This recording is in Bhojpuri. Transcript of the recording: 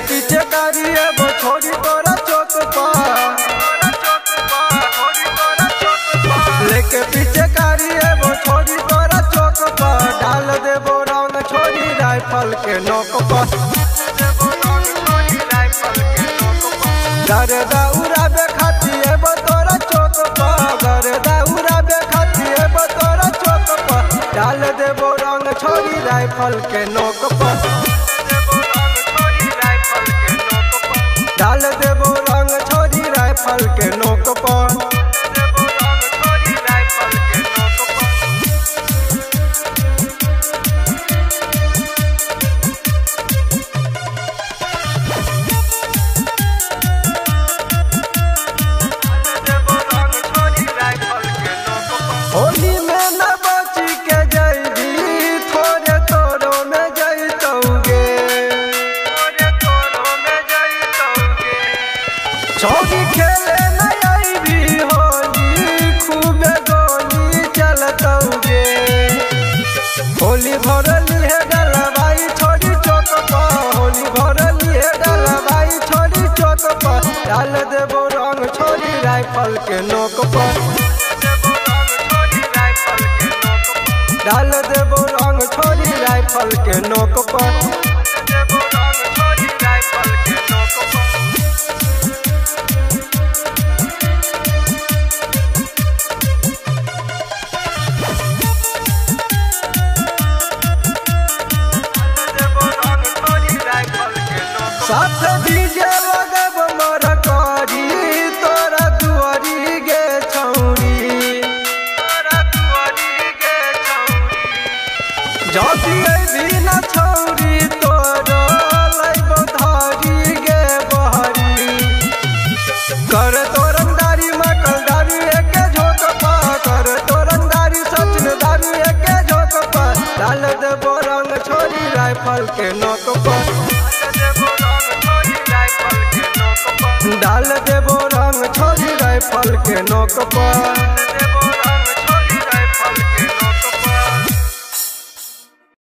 पीछे करिए वो छोड़ी तोरा चौक पर, लेके पीछे करिए वो छोड़ी तोरा चौक पर, डाल दे वो रंग छोड़ी राइफल के नोक पर। गर्दा उड़ाबे खातिर वो तोरा चौक पर, गर्दा उड़ाबे खातिर वो तोरा चौक पर, डाल दे वो रंग छोड़ी राइफल के नोक पर, डाल दे वो रंग छोड़ी राइफल के नोक पर। होली में न बची के जइबी, थोड़े तोरो में जइतौगे, छोड़ी खेले न आइबी होली, खूबे गोली चलतौगे। होली भरली है डलवाई छोड़ी चौक पर, होली भरली है डलवाई छोड़ी चौक पर, डाल देबो रंग छोड़ी राइफल के नोक पर, डाल देबो रंग छोड़ी राइफल के नोक पर। साथ डीजे लगब मर करी तोरा दुआरी गे छौरी, जाती भी न छौरी तोरो लैब धारी गे बहरी, कर तोरंदारी मकल दारू एके झोंक पा, कर तोरंदारी सचिन दारू एके झोंक पा, डाल देबो रंग छोड़ी राइफल के नोक पर, डाल देबो रंग छोड़ी राइफल के नोक पर।